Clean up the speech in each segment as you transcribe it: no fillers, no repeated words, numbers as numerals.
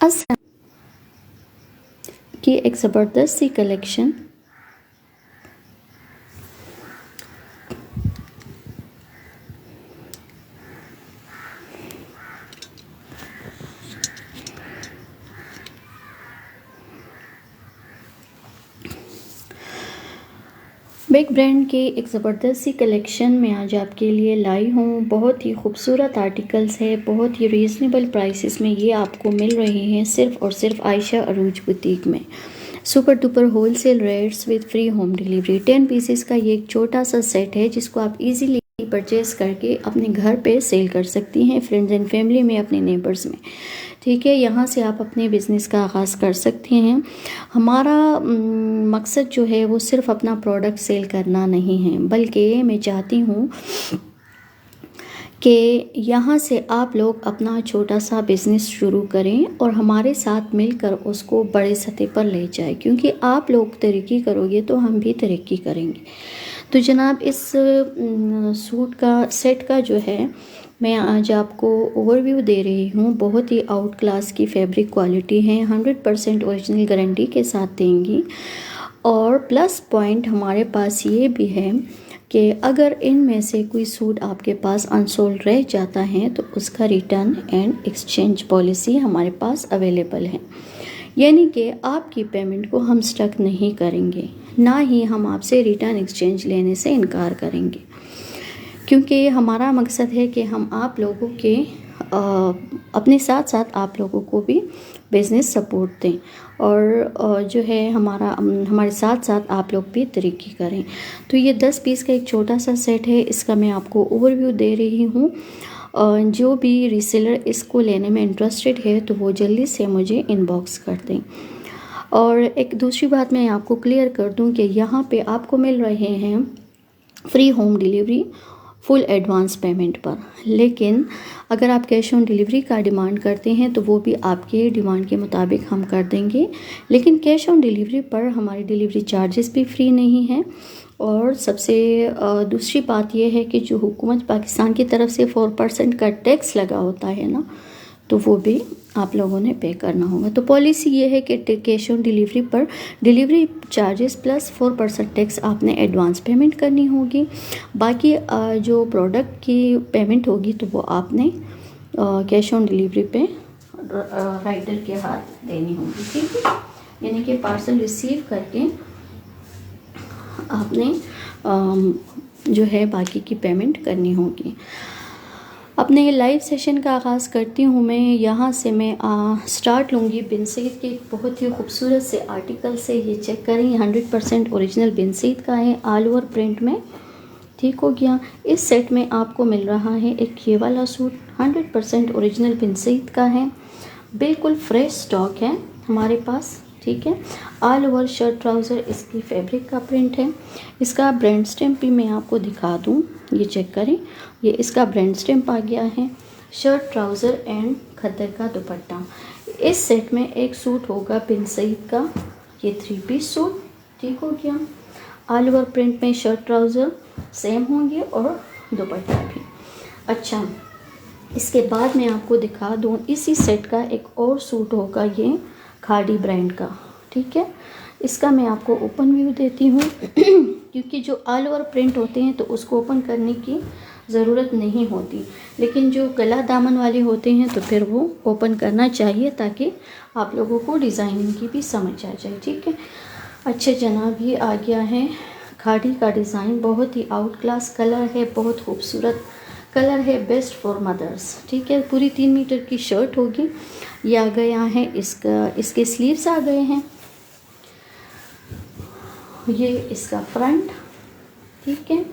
अस्सलाम की एक ज़बरदस्त सी कलेक्शन बिग ब्रांड के एक ज़बरदस्त सी कलेक्शन में आज आपके लिए लाई हूँ। बहुत ही खूबसूरत आर्टिकल्स है, बहुत ही रीज़नेबल प्राइसेस में ये आपको मिल रहे हैं सिर्फ़ और सिर्फ आयशा अरूज बुटीक में। Super duper wholesale rates with free home delivery. 10 pieces का ये एक छोटा सा सेट है जिसको आप इजीली परचेज करके अपने घर पे सेल कर सकती हैं, फ्रेंड्स एंड फैमिली में, अपने नेबर्स में। ठीक है, यहाँ से आप अपने बिज़नेस का आगाज़ कर सकते हैं। हमारा मकसद जो है वो सिर्फ अपना प्रोडक्ट सेल करना नहीं है, बल्कि मैं चाहती हूँ कि यहाँ से आप लोग अपना छोटा सा बिज़नेस शुरू करें और हमारे साथ मिलकर उसको बड़े सतह पर ले जाएं, क्योंकि आप लोग तरक्की करोगे तो हम भी तरक्की करेंगे। तो जनाब, इस सूट का सेट का जो है मैं आज आपको ओवरव्यू दे रही हूँ। बहुत ही आउट क्लास की फैब्रिक क्वालिटी है, 100% ओरिजिनल गारंटी के साथ देंगी। और प्लस पॉइंट हमारे पास ये भी है कि अगर इनमें से कोई सूट आपके पास अनसोल्ड रह जाता है तो उसका रिटर्न एंड एक्सचेंज पॉलिसी हमारे पास अवेलेबल है। यानी कि आपकी पेमेंट को हम स्टक नहीं करेंगे, ना ही हम आपसे रिटर्न एक्सचेंज लेने से इनकार करेंगे, क्योंकि हमारा मकसद है कि हम आप लोगों के अपने साथ साथ आप लोगों को भी बिज़नेस सपोर्ट दें और जो है हमारे साथ साथ आप लोग भी तरक्की करें। तो ये 10 पीस का एक छोटा सा सेट है, इसका मैं आपको ओवरव्यू दे रही हूँ। जो भी रीसेलर इसको लेने में इंटरेस्टेड है तो वो जल्दी से मुझे इनबॉक्स कर दें। और एक दूसरी बात मैं आपको क्लियर कर दूं कि यहाँ पे आपको मिल रहे हैं free home delivery full advance payment पर। लेकिन अगर आप कैश ऑन डिलीवरी का डिमांड करते हैं तो वो भी आपके डिमांड के मुताबिक हम कर देंगे, लेकिन कैश ऑन डिलीवरी पर हमारी डिलीवरी चार्जेस भी फ्री नहीं हैं। और सबसे दूसरी बात यह है कि जो हुकूमत पाकिस्तान की तरफ से 4% का टैक्स लगा होता है ना, तो वो भी आप लोगों ने पे करना होगा। तो पॉलिसी ये है कि कैश ऑन डिलीवरी पर डिलीवरी चार्जेस प्लस 4% टैक्स आपने एडवांस पेमेंट करनी होगी। बाकी जो प्रोडक्ट की पेमेंट होगी तो वो आपने कैश ऑन डिलीवरी पे राइडर के हाथ देनी होगी। ठीक है, यानी कि पार्सल रिसीव करके आपने जो है बाकी की पेमेंट करनी होगी। अपने लाइव सेशन का आगाज़ करती हूँ मैं। यहाँ से मैं स्टार्ट लूँगी बिन सईद के एक बहुत ही खूबसूरत से आर्टिकल से। ये चेक करें, 100% ओरिजिनल बिन सईद का है, ऑल ओवर प्रिंट में। ठीक हो गया। इस सेट में आपको मिल रहा है एक ये वाला सूट, 100% ओरिजिनल बिन सईद का है, बिल्कुल फ्रेश स्टॉक है हमारे पास। ठीक है, ऑल ओवर शर्ट ट्राउज़र इसकी फैब्रिक का प्रिंट है। इसका ब्रांड स्टैम्प भी मैं आपको दिखा दूँ, ये चेक करें, ये इसका ब्रांड स्टैम्प आ गया है। शर्ट ट्राउज़र एंड खद्दर का दुपट्टा। इस सेट में एक सूट होगा बिन सईद का, ये 3 पीस सूट। ठीक हो गया, ऑल ओवर प्रिंट में शर्ट ट्राउज़र सेम होंगे और दुपट्टा भी। अच्छा, इसके बाद मैं आपको दिखा दूँ इसी सेट का एक और सूट होगा, ये खादी ब्रांड का। ठीक है, इसका मैं आपको ओपन व्यू देती हूँ क्योंकि जो ऑल ओवर प्रिंट होते हैं तो उसको ओपन करने की ज़रूरत नहीं होती, लेकिन जो गला दामन वाले होते हैं तो फिर वो ओपन करना चाहिए ताकि आप लोगों को डिज़ाइनिंग की भी समझ आ जाए। ठीक है, अच्छा जनाब, ये आ गया है खादी का डिज़ाइन। बहुत ही आउट क्लास कलर है, बहुत खूबसूरत कलर है, बेस्ट फॉर मदर्स। ठीक है, पूरी 3 मीटर की शर्ट होगी। ये आ गया है, इसके स्लीव्स आ गए हैं, ये इसका फ्रंट। ठीक है,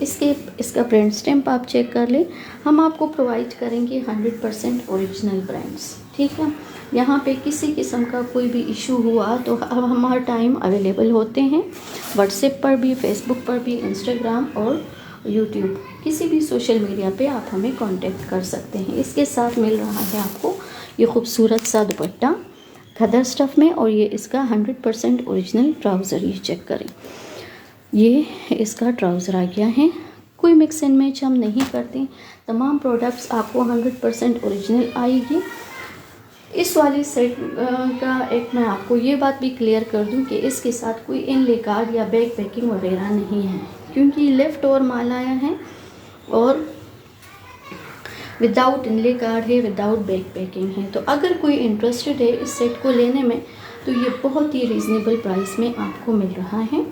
इसका ब्रांड स्टैम्प आप चेक कर लें। हम आपको प्रोवाइड करेंगे 100% ओरिजिनल ब्रांड्स। ठीक है, यहाँ पे किसी किस्म का कोई भी इशू हुआ तो हम हर टाइम अवेलेबल होते हैं, व्हाट्सएप पर भी, फेसबुक पर भी, इंस्टाग्राम और यूट्यूब, किसी भी सोशल मीडिया पे आप हमें कांटेक्ट कर सकते हैं। इसके साथ मिल रहा है आपको ये खूबसूरत सा दुपट्टा खदर स्टफ़ में, और ये इसका 100% ओरिजिनल ट्राउज़र। ये चेक करें, ये इसका ट्राउज़र आ गया है। कोई मिक्स एंड मैच हम नहीं करते, तमाम प्रोडक्ट्स आपको 100% ओरिजिनल आएगी। इस वाली सेट का एक मैं आपको ये बात भी क्लियर कर दूं कि इसके साथ कोई इनले कार्ड या बैग पैकिंग वगैरह नहीं है, क्योंकि लेफ़्ट और माल आया है और विदाउट इनले कार्ड है, विदाउट बैग पैकिंग है। तो अगर कोई इंटरेस्टेड है इस सेट को लेने में तो ये बहुत ही रीज़नेबल प्राइस में आपको मिल रहा है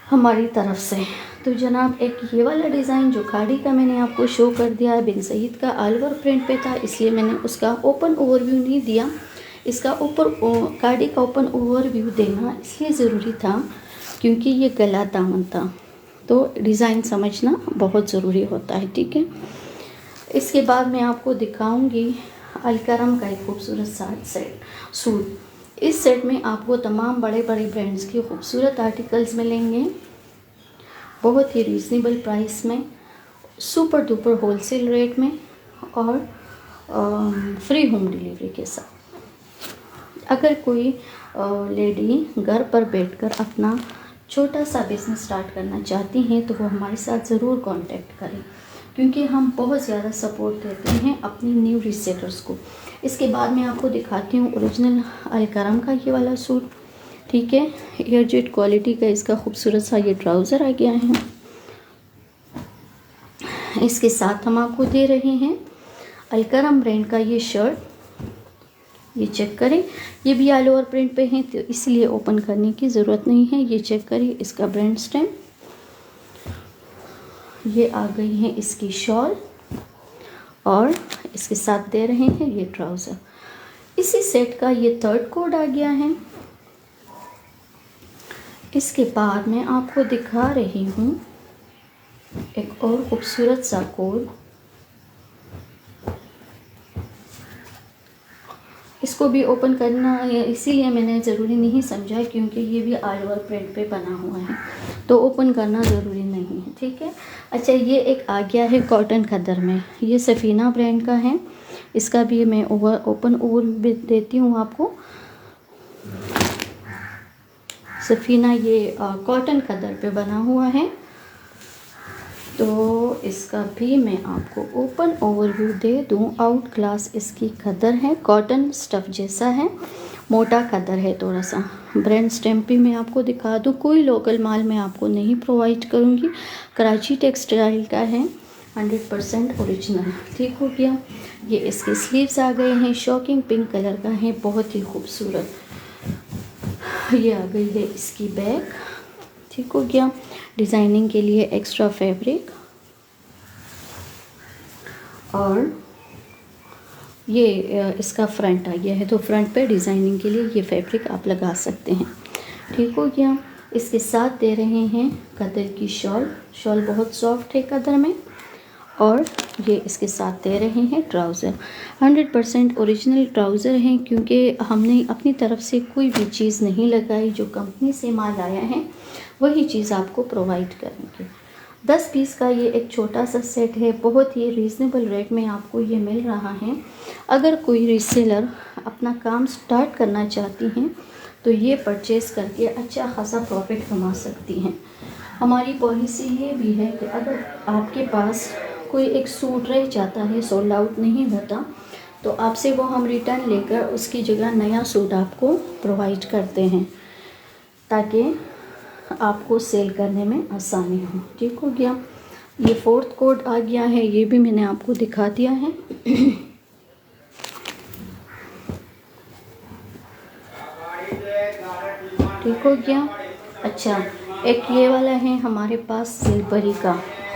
हमारी तरफ से। तो जनाब, एक ये वाला डिज़ाइन जो खाड़ी का मैंने आपको शो कर दिया बिन सईद का ऑल ओवर प्रिंट पे था, इसलिए मैंने उसका ओपन ओवरव्यू नहीं दिया। इसका ऊपर खाड़ी का ओपन ओवरव्यू देना इसलिए ज़रूरी था क्योंकि ये गला दामन था, तो डिज़ाइन समझना बहुत ज़रूरी होता है, ठीक है। इसके बाद मैं आपको दिखाऊंगी अलकरम का एक खूबसूरत सूट। इस सेट में आपको तमाम बड़े बड़े ब्रांड्स के खूबसूरत आर्टिकल्स मिलेंगे बहुत ही रीज़नेबल प्राइस में, सुपर डुपर होलसेल रेट में और फ्री होम डिलीवरी के साथ। अगर कोई लेडी घर पर बैठकर अपना छोटा सा बिज़नेस स्टार्ट करना चाहती हैं तो वो हमारे साथ ज़रूर कांटेक्ट करें, क्योंकि हम बहुत ज़्यादा सपोर्ट देते हैं अपनी न्यू रीसेलर्स को। इसके बाद मैं आपको दिखाती हूँ ओरिजिनल अलकरम का ये वाला सूट, ठीक है। एयरजेट क्वालिटी का इसका खूबसूरत सा ये ट्राउज़र आ गया है। इसके साथ हम आपको दे रहे हैं अलकरम ब्रांड का ये शर्ट, ये चेक करें, ये भी ऑल ओवर प्रिंट पे है तो इसलिए ओपन करने की ज़रूरत नहीं है। ये चेक करें, इसका ब्रांड स्टैम्प, ये आ गई है इसकी शॉल और इसके साथ दे रहे हैं ये ट्राउज़र। इसी सेट का ये थर्ड कोड आ गया है। इसके बाद मैं आपको दिखा रही हूँ एक और खूबसूरत सा कोड। इसको भी ओपन करना इसीलिए मैंने ज़रूरी नहीं समझा क्योंकि ये भी ऑल ओवर प्रिंट पे बना हुआ है, तो ओपन करना ज़रूरी नहीं है, ठीक है। अच्छा, ये एक आ गया है कॉटन खद्दर में, ये सफ़ीना ब्रांड का है। इसका भी मैं ओपन ओवर देती हूँ आपको। सफ़ीना ये कॉटन खद्दर पे बना हुआ है, तो इसका भी मैं आपको ओपन ओवरव्यू दे दूं। आउट क्लास इसकी खद्दर है, कॉटन स्टफ़ जैसा है, मोटा खद्दर है थोड़ा सा। ब्रांड स्टैम्प भी मैं आपको दिखा दूं। कोई लोकल माल मैं आपको नहीं प्रोवाइड करूंगी, कराची टेक्सटाइल का है, 100% ओरिजिनल, ठीक हो गया। ये इसके स्लीव्स आ गए हैं, शॉकिंग पिंक कलर का है, बहुत ही खूबसूरत। ये आ गई है इसकी बैग, ठीक हो गया। डिज़ाइनिंग के लिए एक्स्ट्रा फैब्रिक और ये इसका फ्रंट आ गया है, तो फ्रंट पे डिज़ाइनिंग के लिए ये फैब्रिक आप लगा सकते हैं, ठीक हो गया। इसके साथ दे रहे हैं कदर की शॉल बहुत सॉफ्ट है कदर में, और ये इसके साथ दे रहे हैं ट्राउज़र। 100% ओरिजिनल ट्राउज़र हैं, क्योंकि हमने अपनी तरफ से कोई भी चीज़ नहीं लगाई, जो कंपनी से माल आया है वही चीज़ आपको प्रोवाइड करेंगे। 10 पीस का ये एक छोटा सा सेट है, बहुत ही रीज़नेबल रेट में आपको ये मिल रहा है। अगर कोई रीसेलर अपना काम स्टार्ट करना चाहती हैं तो ये परचेज़ करके अच्छा खासा प्रॉफिट कमा सकती हैं। हमारी पॉलिसी ये भी है कि अगर आपके पास कोई एक सूट रह जाता है, सोल्ड आउट नहीं होता, तो आपसे वो हम रिटर्न लेकर उसकी जगह नया सूट आपको प्रोवाइड करते हैं, ताकि आपको सेल करने में आसानी हो, ठीक हो गया। ये फोर्थ कोड आ गया है, ये भी मैंने आपको दिखा दिया है। ठीक हो गया। अच्छा, एक ये वाला है हमारे पास सिल्वरी का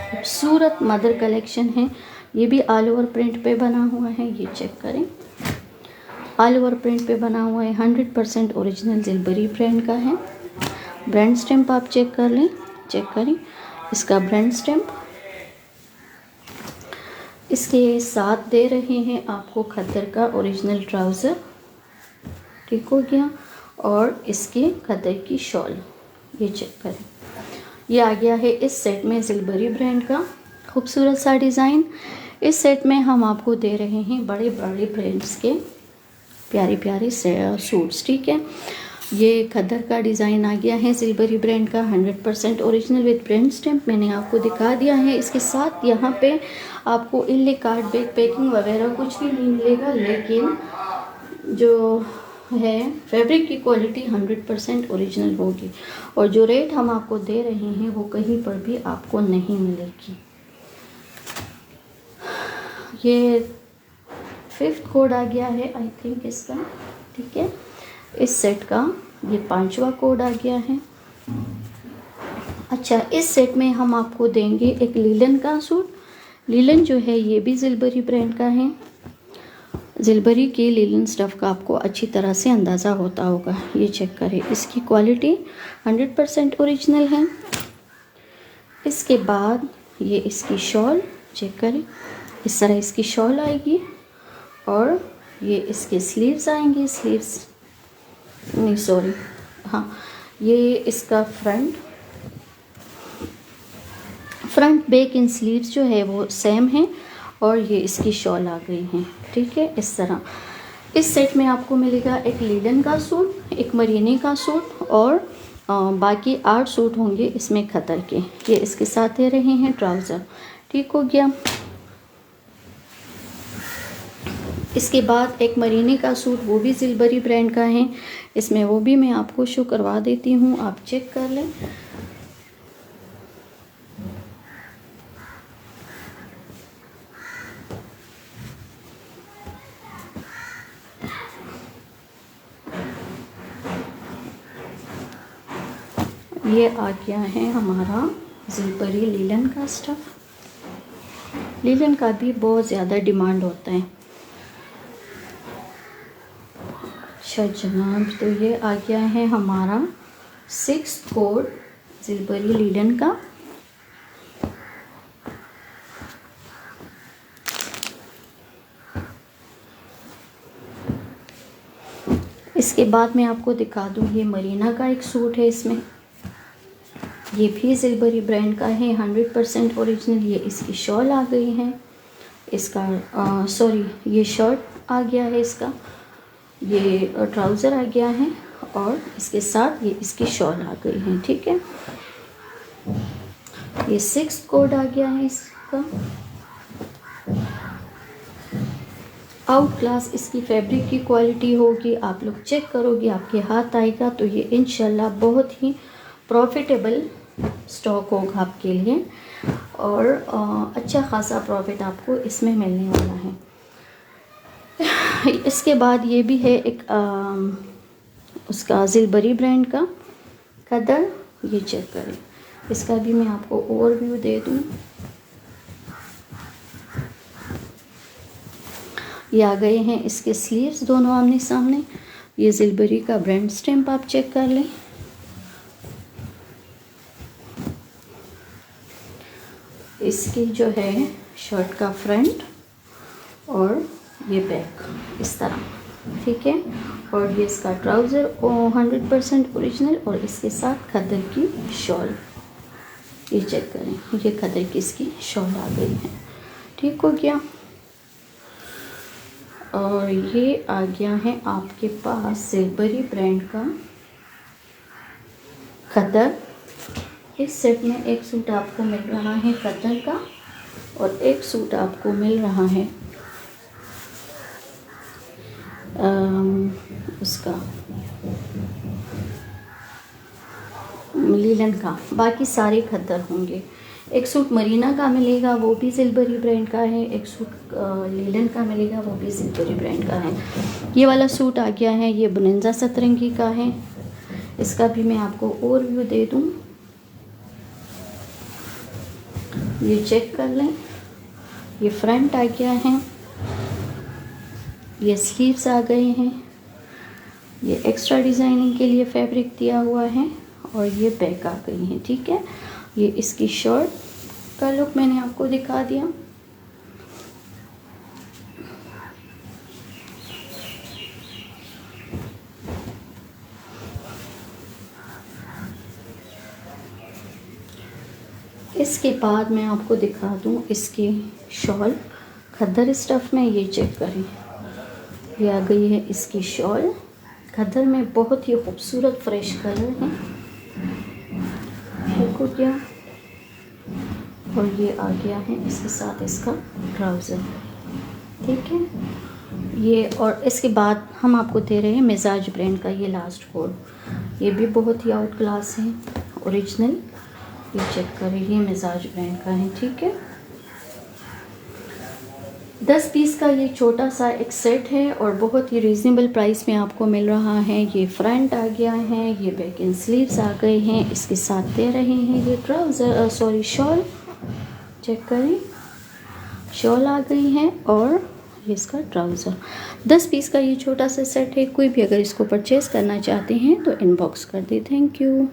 खूबसूरत मदर कलेक्शन है, ये भी ऑल ओवर प्रिंट पे बना हुआ है, ये चेक करें, ऑल ओवर प्रिंट पे बना हुआ है, 100% ओरिजिनल सिल्वरी ब्रांड का है। ब्रांड स्टैम्प आप चेक कर लें, चेक करें इसका ब्रांड स्टैम्प। इसके साथ दे रहे हैं आपको खद्दर का ओरिजिनल ट्राउज़र, ठीक हो गया, और इसके खद्दर की शॉल, ये चेक करें। ये आ गया है इस सेट में सिल्वरी ब्रांड का खूबसूरत सा डिज़ाइन। इस सेट में हम आपको दे रहे हैं बड़े बड़े ब्रांड्स के प्यारे प्यारे सूट्स, ठीक है। ये खद्दर का डिज़ाइन आ गया है सिल्वरी ब्रांड का, 100% ओरिजिनल विद ब्रांड स्टैम्प मैंने आपको दिखा दिया है। इसके साथ यहाँ पे आपको इनले कार्ड बैग पैकिंग वगैरह कुछ भी नहीं मिलेगा, लेकिन जो है फैब्रिक की क्वालिटी 100% ओरिजिनल होगी और जो रेट हम आपको दे रहे हैं वो कहीं पर भी आपको नहीं मिलेगी। ये 5th कोड आ गया है आई थिंक इसका, ठीक है। इस सेट का ये 5वां कोड आ गया है। अच्छा, इस सेट में हम आपको देंगे एक लीलन का सूट। लीलन जो है ये भी जिलबरी ब्रांड का है। जिलबरी के लीलन स्टफ़ का आपको अच्छी तरह से अंदाज़ा होता होगा। ये चेक करें, इसकी क्वालिटी 100% ओरिजिनल है। इसके बाद ये इसकी शॉल चेक करें, इस तरह इसकी शॉल आएगी और ये इसके स्लीव्स आएंगे, स्लीव्स नहीं सॉरी हाँ, ये इसका फ्रंट बैक इन स्लीव्स जो है वो सेम है और ये इसकी शॉल आ गई है, ठीक है। इस तरह इस सेट में आपको मिलेगा एक लीलन का सूट, एक मरीने का सूट और बाकी 8 सूट होंगे इसमें खतर के। ये इसके साथ दे रहे हैं ट्राउज़र, ठीक हो गया। इसके बाद एक मरीने का सूट, वो भी जिलबरी ब्रांड का है। इसमें वो भी मैं आपको शो करवा देती हूँ, आप चेक कर लें। ये आ गया है हमारा जिलबरी लीलन का स्टफ़। लीलन का भी बहुत ज़्यादा डिमांड होता है। अच्छा जनाब, तो ये आ गया है हमारा 6th कोड जिलबरी लीलन का। इसके बाद मैं आपको दिखा दूँ, ये मरीना का एक सूट है। इसमें ये भी जिलबरी ब्रांड का है, 100% ओरिजिनल। ये इसकी शॉल आ गई है, इसका सॉरी ये शर्ट आ गया है, इसका ये ट्राउज़र आ गया है और इसके साथ ये इसकी शॉल आ गई है, ठीक है। ये 6th कोड आ गया है इसका। आउट क्लास इसकी फैब्रिक की क्वालिटी होगी, आप लोग चेक करोगे आपके हाथ आएगा तो ये इंशाल्लाह बहुत ही प्रॉफिटेबल स्टॉक होगा आपके लिए और अच्छा खासा प्रॉफिट आपको इसमें मिलने वाला है। इसके बाद ये भी है एक उसका जिलबरी ब्रांड का खदर, ये चेक करें, इसका भी मैं आपको ओवरव्यू दे दूँ। ये आ गए हैं इसके स्लीव्स दोनों आमने सामने। ये जिलबरी का ब्रांड स्टैम्प आप चेक कर लें। इसकी जो है शर्ट का फ्रंट और ये बैक इस तरह, ठीक है। और ये इसका ट्राउज़र 100% ओरिजिनल और इसके साथ खद्दर की शॉल, ये चेक करें, ये खद्दर की इसकी शॉल आ गई है, ठीक हो गया। और ये आ गया है आपके पास जिलबरी ब्रांड का खद्दर। इस सेट में एक सूट आपको मिल रहा है खद्दर का और एक सूट आपको मिल रहा है उसका लीलन का, बाकी सारे खद्दर होंगे। एक सूट मरीना का मिलेगा, वो भी जिलबरी ब्रांड का है। एक सूट लीलन का मिलेगा, वो भी जिलबरी ब्रांड का है। ये वाला सूट आ गया है, ये बुनंजा सतरंगी का है। इसका भी मैं आपको ओवरव्यू दे दूँ, ये चेक कर लें। ये फ्रंट आ गया है, ये स्लीव्स आ गए हैं, ये एक्स्ट्रा डिज़ाइनिंग के लिए फैब्रिक दिया हुआ है और ये बैक आ गई है, ठीक है। ये इसकी शर्ट का लुक मैंने आपको दिखा दिया। इसके बाद मैं आपको दिखा दूं इसकी शॉल खद्दर स्टफ़ में, ये चेक करें, ये आ गई है इसकी शॉल खद्दर में, बहुत ही खूबसूरत फ्रेश कलर है, देखो क्या। और ये आ गया है इसके साथ इसका ट्राउज़र, ठीक है। ये और इसके बाद हम आपको दे रहे हैं मिजाज ब्रांड का ये लास्ट कोड। ये भी बहुत ही आउट क्लास है, ओरिजिनल। ये चेक करें, ये मिजाज ब्रांड का है, ठीक है। 10 पीस का ये छोटा सा एक सेट है और बहुत ही रीज़नेबल प्राइस में आपको मिल रहा है। ये फ्रंट आ गया है, ये बैक एंड स्लीव्स आ गए हैं, इसके साथ दे रहे हैं ये ट्राउज़र सॉरी शॉल, चेक करें, शॉल आ गई है और इसका ट्राउज़र। 10 पीस का ये छोटा सा सेट है। कोई भी अगर इसको परचेज़ करना चाहते हैं तो इनबॉक्स कर दे। Thank you.